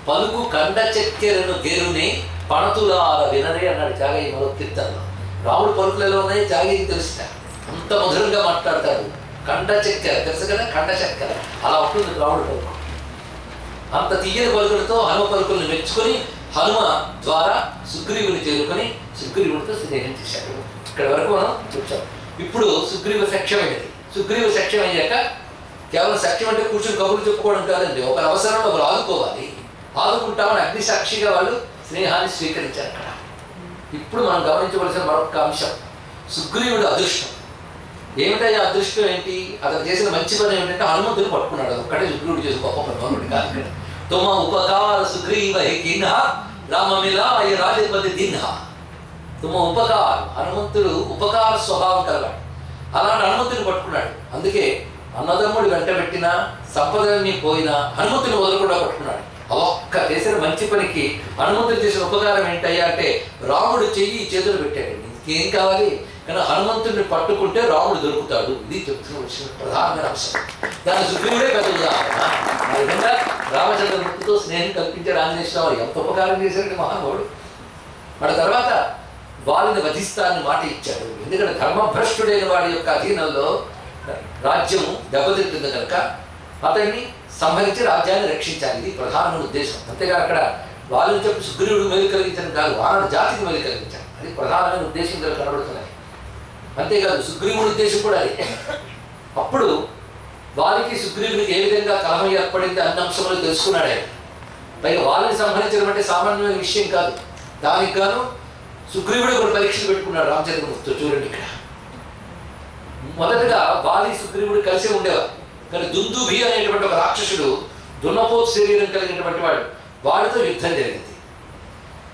పలుకు కండ చక్కెరను గెరుని పణతులార వినరే అన్నాడు త్యాగయ్య మరో కీర్తనలో. రాముడు పలుకులు ఎలా ఉన్నాయి త్యాగయ్యకి తెలుస్తా, అంత మధురంగా మాట్లాడతాడు. కండ చక్కెర తెలుసు కదా, కండ చక్కెర అలా ఉంటుంది రాముడు పలుకు. అంత తీయని పలుకులతో హనుమ పలుకులను మెచ్చుకొని హనుమ ద్వారా సుగ్రీవుని చేరుకొని సుగ్రీవుడితో స్నేహం చేశాడు. ఇక్కడ వరకు మనం చూసాం. ఇప్పుడు సుగ్రీవ సఖ్యమైనది. సుగ్రీవ సఖ్యం అయ్యాక కేవలం సఖ్యం అంటే కూర్చొని కబుర్లు చెప్పుకోవడం కాదండి, ఒక అవసరంలో ఒకరు ఆదుకోవాలి. ఆదుకుంటామని అగ్నిసాక్షిగా వాళ్ళు స్నేహాన్ని స్వీకరించారు అక్కడ. ఇప్పుడు మనం గమనించవలసిన మరొక అంశం, సుగ్రీవుడు అదృష్టం. ఏమిటయ్యా అదృష్టం ఏంటి? అతను చేసిన మంచి పని ఏమిటంటే హనుమంతుని పట్టుకున్నాడు. అది ఒక్కటే సుగ్రీవుడు చేసిన గొప్ప పని కాదు. ఇక్కడ తుమ ఉపకార సుగ్రీవ కిన్హ రామమిలాయ రాజపతి దిన్హ. తుమ ఉపకారం, హనుమంతుడు ఉపకార స్వభావం కలవాడు. అలాంటి హనుమంతుని పట్టుకున్నాడు. అందుకే అన్నదమ్ముడు వెంట పెట్టినా సంపదలన్నీ పోయినా హనుమంతుని వదలకుండా పట్టుకున్నాడు. ఒక్క చేసిన మంచి పనికి హనుమంతుడు చేసిన ఉపకారం ఏంటయ్యా అంటే రాముడు చెయ్యి చేతులు పెట్టాడు. ఇంకేం కావాలి? కానీ హనుమంతుడిని పట్టుకుంటే రాముడు దొరుకుతాడు. ఇది చెప్తున్న విషయం, ప్రధానమైన అంశం. దాని సుగ్రీవుడే పెద్ద ఉదాహరణ. ఆ విధంగా రామచంద్రమూర్తితో స్నేహం కల్పించారు ఆంజనేయ స్వామి. ఎంత ఉపకారం చేశాడు మహానుభావుడు. ఆ తర్వాత వాలిని వధిస్తానని మాట ఇచ్చాడు. ఎందుకంటే ధర్మభ్రష్టుడైన వాడి యొక్క అధీనంలో రాజ్యము దెబ్బతింటుంది కనుక అతన్ని సంహరించి రాజ్యాన్ని రక్షించాలి. ఇది ప్రధానమైన ఉద్దేశం. అంతేగా అక్కడ వాళ్ళని చెప్పి సుగ్రీవుడు మేలు కలిగించడం కాదు, వానర జాతికి మేలు కలిగించాలి. అది ప్రధానమైన ఉద్దేశం ఇక్కడ కనబడుతున్నాయి. అంతేకాదు సుగ్రీవుడి ఉద్దేశం కూడా అది. అప్పుడు వారికి సుగ్రీవునికి ఏ విధంగా కలహం ఏర్పడింది అన్న అంశంలో తెలుసుకున్నాడు ఆయన. పైగా వాళ్ళని సంహరించడం అంటే సామాన్యమైన విషయం కాదు. దానికి గాను సుగ్రీవుడు కొన్ని పరీక్షలు పెట్టుకున్నాడు రామచంద్రమూర్తితో. చూడండి ఇక్కడ మొదటగా వాలి సుగ్రీవుడు కలిసి ఉండేవారు. కానీ దుందుభి అనేటువంటి ఒక రాక్షసుడు దున్నపోతు శరీరం కలిగినటువంటి వాడు, వాడితో యుద్ధం జరిగింది.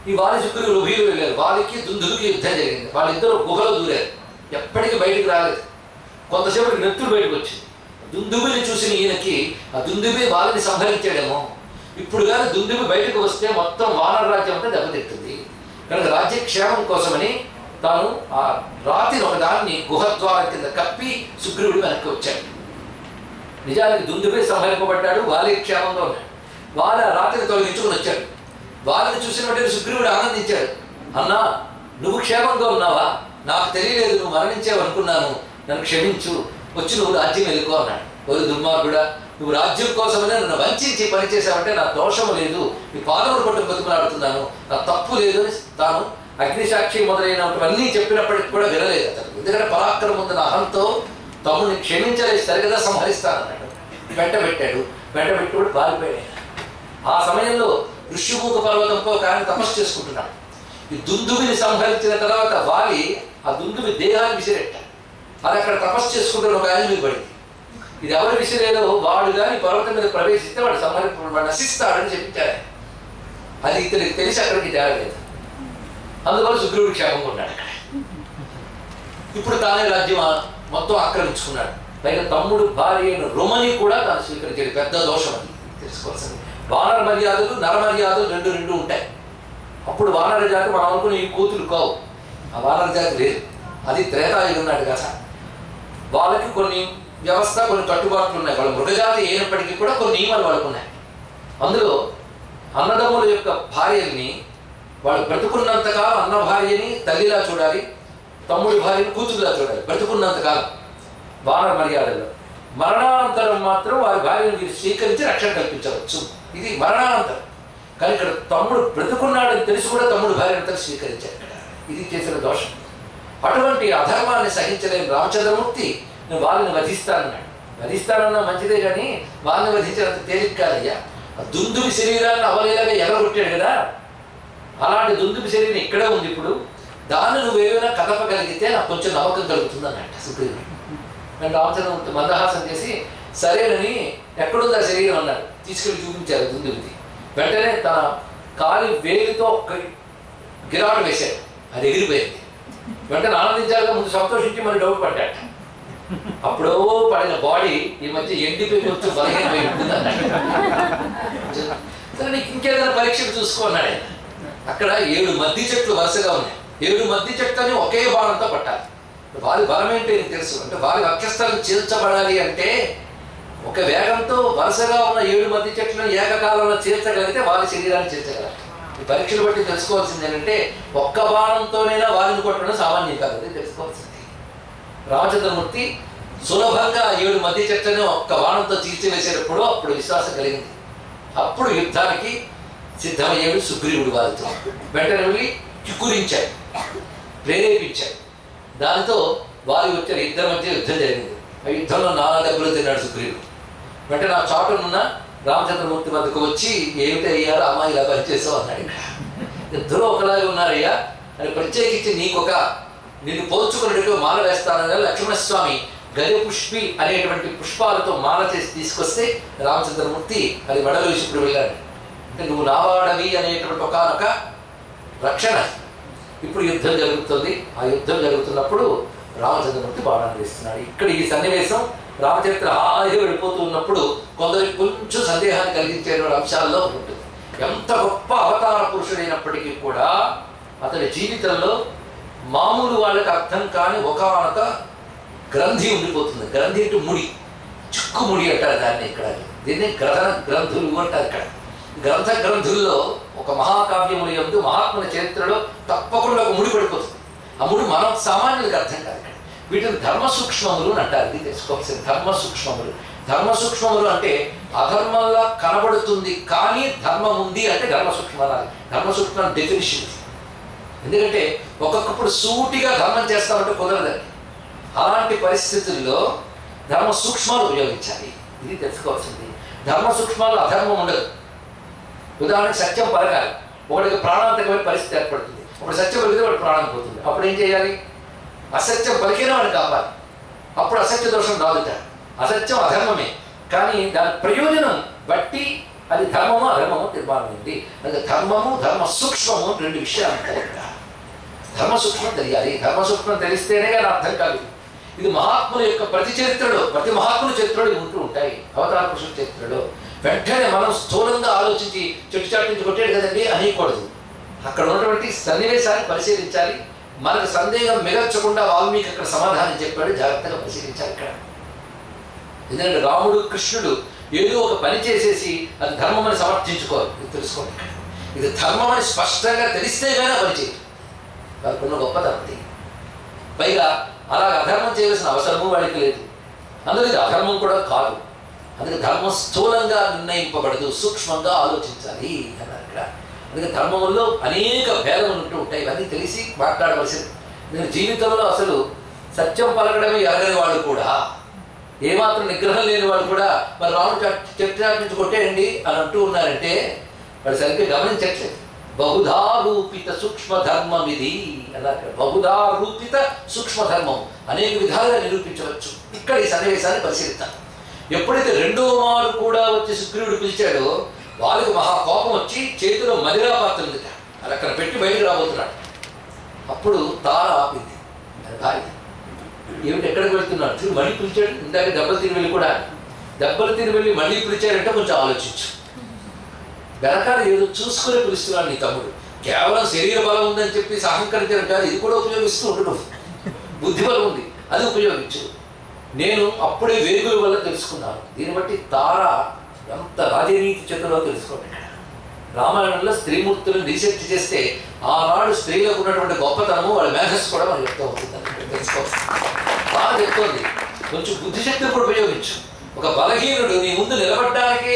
ఈ వాలి సుగ్రీవుడు ఉభయులు వెళ్ళారు. వాలికి దుందుభికి యుద్ధం జరిగింది. వాళ్ళిద్దరూ గుహలో దూరారు. ఎప్పటికీ బయటికి రాలేదు. కొంతసేపటికి నెత్తులు బయటకు వచ్చింది. దుందుభిని చూసిన ఈయనకి ఆ దుందుభి వాలిని సంహరించాడేమో, ఇప్పుడు కానీ దుందుభి బయటకు వస్తే మొత్తం వానర రాజ్యం అంతా దెబ్బతింటుంది కనుక రాజ్యక్షేమం కోసమని తాను ఆ రాతిని ఒకదాన్ని గుహద్వారం కింద కప్పి సుగ్రీవుడు వెనక్కి వచ్చాడు. నిజానికి దుందుభి సంహరింపబడ్డాడు, వాలి క్షేమంగా ఉన్నాడు. వాలి ఆ రాతిని తొలగించుకుని వచ్చాడు. వాలిని చూసినటువంటి సుగ్రీవుడు ఆనందించాడు. అన్నా, నువ్వు క్షేమంగా ఉన్నావా? నాకు తెలియలేదు, నువ్వు మరణించావు అనుకున్నాను, నన్ను క్షమించు, వచ్చి నువ్వు రాజ్యం వెళ్ళుకో అన్నాడు. ఓరి దుర్మార్గుడా, నువ్వు రాజ్యం కోసమనే నన్ను వంచి పనిచేసావంటే నా దోషము లేదు, నీ పాదములు పట్టు బతుకులాడుతున్నాను, నా తప్పు లేదు అని తాను అగ్నిసాక్షి మొదలైనవన్నీ చెప్పినప్పటికీ కూడా వినలేదు అతను. ఎందుకంటే పరాక్రమం ఉందిన అహంతో తమ్ముడిని క్షమించలేదు, సరిగదా సంహరిస్తానన్నాడు. వెంటబెట్టాడు. వెంటబెట్టుడు పారిపోయాడు. ఆ సమయంలో ఋష్యమూక పర్వతంపై ఒక ఆయన తపస్సు చేసుకుంటున్నాడు. ఈ దుందుభిని సంహరించిన తర్వాత వాలి ఆ దుందుభి దేహాన్ని విసిరెట్టాడు. అది అక్కడ తపస్సు చేసుకుంటున్న ఒక ఆయన మీద పడింది. ఇది ఎవరు విసిరేదో వాడు కానీ పర్వతం మీద ప్రవేశిస్తే వాడు వాడు నశిస్తాడని చెప్పించాడు. అది ఇతనికి తెలిసి అక్కడికి తేరలేదు. అందువల్ల సుగ్రీవుడు క్షేమంగా ఉన్నాడు అక్కడ. ఇప్పుడు తానే రాజ్యం మొత్తం ఆక్రమించుకున్నాడు. పైగా తమ్ముడు భార్య అయిన రుమని కూడా తాను స్వీకరించాడు. పెద్ద దోషం అది తెలుసుకోవాల్సింది. వానర మర్యాదలు నర మర్యాదలు రెండు ఉంటాయి. అప్పుడు వానర జాతి మనం అనుకుని ఈ కూతురు కావు, ఆ వానర జాతి లేదు. అది త్రేతాయుగం నాటి కథ. వాళ్ళకి కొన్ని వ్యవస్థ, కొన్ని కట్టుబాట్లు ఉన్నాయి. వాళ్ళ మృగజాతి అయినప్పటికీ కూడా కొన్ని నియమాలు వాళ్ళకు ఉన్నాయి. అందులో అన్నదమ్ముల యొక్క భార్యల్ని వాళ్ళు బ్రతుకున్నంతకాలం అన్న భార్యని తల్లిలా చూడాలి, తమ్ముడి భార్యని కూతురులా చూడాలి బ్రతుకున్నంతకాలం వానర మర్యాదల్లో. మరణానంతరం మాత్రం వారి భార్యను వీరు స్వీకరించి రక్షణ కల్పించవచ్చు. ఇది మరణానంతరం. కానీ ఇక్కడ తమ్ముడు బ్రతుకున్నాడని తెలిసి కూడా తమ్ముడు భార్యను స్వీకరించాడు. ఇది చేసిన దోషం. అటువంటి అధర్మాన్ని సహించలేని రామచంద్రమూర్తి నేను వాళ్ళని వధిస్తానన్నాడు. వధిస్తానన్నా మంచిదే కానీ వాళ్ళని వధించినంత తేలిక కాదయ్యా. ఆ దుందుభి శరీరాన్ని అవలేలాగా ఎగరగొట్టాడు కదా, అలాంటి దుందుభి శరీరం ఇక్కడే ఉంది. ఇప్పుడు దాన్ని నువ్వేమైనా కదపగలిగితే నాకు కొంచెం నమ్మకం కలుగుతుంది అన్నట్టు సుగ్రీవుడు. నేను రామచంద్రమూర్తి మందహాసం చేసి సరేనని ఎక్కడుంది ఆ శరీరం అన్నాడు. తీసుకెళ్ళి చూపించారు దుందుభిది. వెంటనే తన కాలి వేలితో గిరాటు వేశాడు. అది ఎగిరిపోయింది. వెంటనే ఆనందించాక ముందు సంతోషించి మరి డౌట్ పడ్డాడు. అప్పుడో పడిన బాడీ ఈ మధ్య ఎండిపోయి వచ్చి బలహీనపోయి ఉంటుంది అన్నాడు. సరే నీకు ఇంకేదైనా పరీక్షలు చూసుకున్నాడు ఆయన. అక్కడ 7 మద్ది చెట్లు వరుసగా ఉన్నాయి. 7 మద్ది చెట్లని ఒకే బాణంతో పట్టాలి. వారి బలం ఏంటో నీకు తెలుసు. అంటే వారి వక్షస్థలం చీల్చబడాలి అంటే ఒక వేగంతో వరుసగా ఉన్న 7 మద్ది చెట్లను ఏకకాలంలో చేర్చగలిగితే వారి శరీరాన్ని చేర్చగలరు. ఈ పరీక్షలు బట్టి తెలుసుకోవాల్సింది ఏంటంటే ఒక్క బాణంతోనైనా వారిని కొట్టడం సామాన్యం కాదు, అది తెలుసుకోవాల్సింది. రామచంద్రమూర్తి సులభంగా 7 మద్ది చెట్లను ఒక్క బాణంతో తీర్చివేసేటప్పుడు అప్పుడు విశ్వాసం కలిగింది. అప్పుడు యుద్ధానికి సిద్ధమయ్యాడు సుగ్రీవుడు వారితో. వెంటనే వెళ్ళి చిక్కురించాడు, ప్రేరేపించాడు. దానితో వారి వచ్చారు, ఇద్దరి మధ్య యుద్ధం జరిగింది. ఆ యుద్ధంలో 4 దెబ్బలు తిన్నాడు సుగ్రీవుడు. వెంటనే ఆ చాటునున్న రామచంద్రమూర్తి వద్దకు వచ్చి ఏమిటయ్యా రామా ఇలా పనిచేసావు అన్నాడు. ఇక్కడ ఇద్దరు ఒకలాగే ఉన్నారయ్యా అని ప్రత్యేకించి నిన్ను పోల్చుకున్నట్టు మాల వేస్తానని లక్ష్మణస్వామి గజ పుష్పి అనేటువంటి పుష్పాలతో మాల చేసి తీసుకొస్తే రామచంద్రమూర్తి అది మెడలో వేసి ఇప్పుడు వెళ్ళాడు. అంటే నువ్వు నావాడవి అనేటువంటి ఒకనొక రక్షణ. ఇప్పుడు యుద్ధం జరుగుతుంది. ఆ యుద్ధం జరుగుతున్నప్పుడు రామచంద్రమూర్తి బాణాలు వేస్తున్నాడు. ఇక్కడ ఈ సన్నివేశం రామచరిత్ర హాయిగా వెళ్ళిపోతూ ఉన్నప్పుడు కొందరికి కొంచెం సందేహాన్ని కలిగించే అంశాల్లో ఉంటుంది. ఎంత గొప్ప అవతార పురుషుడైనప్పటికీ కూడా అతని జీవితంలో మామూలు వాళ్ళకి అర్థం కాని ఒకనొక గ్రంథి ఉండిపోతుంది. గ్రంథి అంటే ముడి, చిక్కు ముడి అంటారు దాన్ని. ఇక్కడ దీన్ని గ్రంథులు అంటారు. ఇక్కడ గ్రంథుల్లో ఒక మహాకావ్యముల యందు మహాత్ముల చరిత్రలో తప్పకుండా ఒక ముడి పడిపోతుంది. ఆ ముడి మనం సామాన్యులకు అర్థం కాదు. ఇక్కడ వీటిని ధర్మ సూక్ష్మములు అని అంటారు. ఇది తెలుసుకోవాల్సింది. ధర్మ సూక్ష్మములు. ధర్మ సూక్ష్మములు అంటే అధర్మంలా కనబడుతుంది కానీ ధర్మం ఉంది అంటే ధర్మ సూక్ష్మాలు. ధర్మ సూక్ష్మ డెఫినిషన్. ఎందుకంటే ఒక్కొక్కప్పుడు సూటిగా ధర్మం చేస్తామంటే కుదరదండి. అలాంటి పరిస్థితుల్లో ధర్మ సూక్ష్మాలు ఉపయోగించాలి. ఇది తెలుసుకోవాల్సింది. ధర్మ సూక్ష్మాలు అధర్మం ఉండదు. ఉదాహరణకు సత్యం పలకాలి. ఒకటికి ప్రాణాంతకమైన పరిస్థితి ఏర్పడుతుంది. ఒకటి సత్యం పలికితే వాడు ప్రాణం పోతుంది. అప్పుడు ఏం చేయాలి? అసత్యం పలికినా వాడిని కాపాలి. అప్పుడు అసత్య దోషం రాదుతాడు. అసత్యం అధర్మమే కానీ దాని ప్రయోజనం బట్టి అది ధర్మము అధర్మము నిర్మాణమైంది. అందుకే ధర్మము ధర్మ సూక్ష్మము 2 విషయాలు ఉంటాయి. ధర్మ సూక్ష్మం తెలియాలి. ధర్మ సూక్ష్మం తెలిస్తేనే కానీ అర్థం కాదు. ఇది మహాత్ముల యొక్క ప్రతి చరిత్రలో, ప్రతి మహాత్ముల చరిత్రలో ఉంటూ ఉంటాయి. అవతార పురుషుల చరిత్రలో వెంటనే మనం స్థూలంగా ఆలోచించి చెట్టు చాటు నుంచి కొట్టాడు కదండి అనేయకూడదు. అక్కడ ఉన్నటువంటి సన్నివేశాన్ని పరిశీలించాలి. మనకు సందేహం మిగల్చకుండా వాల్మీకి అక్కడ సమాధానం చెప్పాడు. జాగ్రత్తగా పరిశీలించాలి ఇక్కడ. ఎందుకంటే రాముడు కృష్ణుడు ఏదో ఒక పని చేసేసి అది ధర్మం అని సమర్థించుకోవాలి. ఇది తెలుసుకోండి. ఇక్కడ ఇది ధర్మం అని స్పష్టంగా తెలిస్తే కానీ పని చేయదు. వాళ్ళకు ఉన్న గొప్ప ధర్మతి. పైగా అలా అధర్మం చేయవలసిన అవసరము వాడికి లేదు. అందులో ఇది అధర్మం కూడా కాదు. అందుకే ధర్మం స్థూలంగా నిర్ణయింపబడదు, సూక్ష్మంగా ఆలోచించాలి అన్నారు ఇక్కడ. అందుకే ధర్మంలో అనేక భేదములు ఉంటూ ఉంటాయి. ఇవన్నీ తెలిసి మాట్లాడవలసింది. నేను జీవితంలో అసలు సత్యం పలకడమే ఎరగని వాళ్ళు కూడా, ఏమాత్రం నిగ్రహం లేని వాళ్ళు కూడా మరి రాముడు చెట్టు నుంచి కొట్టేయండి అని అంటూ ఉన్నారంటే వాడు సరిగ్గా గమనించట్లేదు. బహుధా రూపిత సూక్ష్మ ధర్మం ఇది అన్నారు. బహుధా రూపిత సూక్ష్మ ధర్మం అనేక విధాలుగా నిరూపించవచ్చు. ఇక్కడ ఈ సన్నివేశాన్ని పరిశీలిస్తాను. ఎప్పుడైతే 2వ మారు కూడా వచ్చి సుగ్రీవుడు పిలిచాడో వాళ్ళకి మహా కోపం వచ్చి చేతిలో మదిరా పాత్ర ఉంది అది అక్కడ పెట్టి బయటకు రాబోతున్నాడు. అప్పుడు తార ఆపింది. భార్య ఏమిటి ఎక్కడికి వెళ్తున్నాడు చూడు, మళ్ళీ పిలిచాడు. ఇందాక దెబ్బలు తిని వెళ్ళి కూడా దెబ్బలు తిని వెళ్ళి మళ్ళీ పిలిచాడంటే కొంచెం ఆలోచించు. వెనకాల ఏదో చూసుకుని పిలుస్తున్నాడు నీ తమ్ముడు. కేవలం శరీర బలం ఉందని చెప్పి సహంకరించడం కాదు, ఇది కూడా ఉపయోగిస్తూ ఉండడం. బుద్ధి బలం ఉంది, అది ఉపయోగించు. నేను అప్పుడే వేగుల వల్ల తెలుసుకున్నాను. దీన్ని బట్టి తార ఎంత రాజనీతి చేతులో తెలుసుకోండి. ఇక్కడ రామాయణంలో స్త్రీమూర్తులను రీసెర్చ్ చేస్తే ఆనాడు స్త్రీలకు ఉన్నటువంటి గొప్పతనము వాళ్ళ మేధస్సు కూడా మనకు వ్యక్తం అవుతుందని తెలుసుకోవాలి. బాగా చెప్తోంది. కొంచెం బుద్ధిశక్తిని కూడా ఉపయోగించు. ఒక బలహీనుడు నీ ముందు నిలబడ్డానికే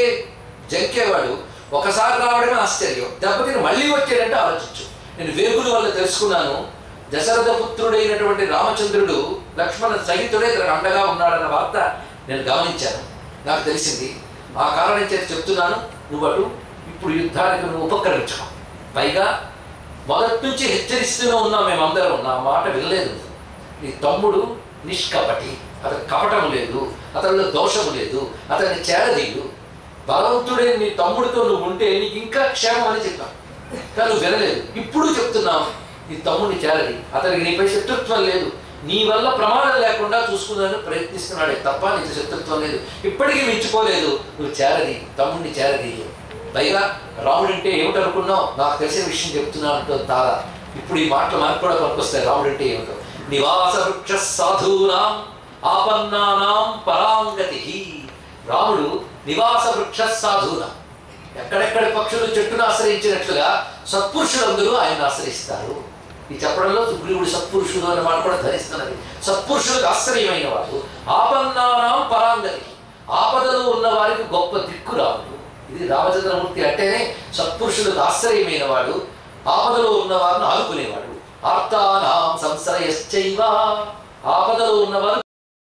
జంకేవాడు ఒకసారి రావడమే ఆశ్చర్యం. దెబ్బతిని మళ్ళీ వచ్చాడంటే ఆలోచించు. నేను వేగుల వల్ల తెలుసుకున్నాను. దశరథ పుత్రుడైనటువంటి రామచంద్రుడు లక్ష్మణ సహితుడే తనకు అండగా ఉన్నాడన్న వార్త నేను గమనించాను. నాకు తెలిసింది. ఆ కారణం చేతి చెప్తున్నాను. నువ్వు అటు ఇప్పుడు యుద్ధానికి నువ్వు ఉపక్రమించుకో. పైగా మొదటి నుంచి హెచ్చరిస్తూనే ఉన్నాం మేమందరం. నా మాట వినలేదు. నీ తమ్ముడు నిష్కపటి, అతని కపటము లేదు, అతనిలో దోషము లేదు, అతన్ని చేరదీయు. బలవంతుడే నీ తమ్ముడితో నువ్వు ఉంటే నీకు ఇంకా క్షేమం అని చెప్పాను. కానీ నువ్వు వినలేదు. ఇప్పుడు చెప్తున్నావు నీ తమ్ముడిని చేరది, అతనికి నీపై శత్రుత్వం లేదు, నీ వల్ల ప్రమాదం లేకుండా చూసుకుందామని ప్రయత్నిస్తున్నాడే తప్ప నీకు శత్రుత్వం లేదు, ఇప్పటికీ మించిపోలేదు. నువ్వు చేరది, తమ్ముడిని చేరది. పైగా రాముడంటే ఏమిటనుకున్నావు? నాకు తెలిసిన విషయం చెప్తున్నాను అంటూ తార. ఇప్పుడు ఈ మాటలు మనకు కూడా పనికొస్తాయి. రాముడంటే ఏమిటో. నివాస వృక్ష సాధూనాం ఆపన్నానాం పరాంగతి. రాముడు నివాస వృక్ష సాధూన, ఎక్కడెక్కడ పక్షులు చెట్టును ఆశ్రయించినట్లుగా సత్పురుషులందరూ ఆయన ఆశ్రయిస్తారు. ఈ చెప్పడంలో సుగ్రీవుడు సత్పురుషుడు అనే మాట కూడా ధరిస్తున్నది. సత్పురుషులకు ఆశ్రయమైన వాడు, ఆపన్నానాం పరాంగతి, ఆపదలో ఉన్న వారికి గొప్ప దిక్కు రాముడు. ఇది రామచంద్రమూర్తి అంటేనే సత్పురుషులకు ఆశ్రయమైన వాడు, ఆపదలో ఉన్న వారిని ఆదుకునేవాడు. ఆర్తానాం సంశ్రయశ్చైవ, ఆపదలో ఉన్నవారు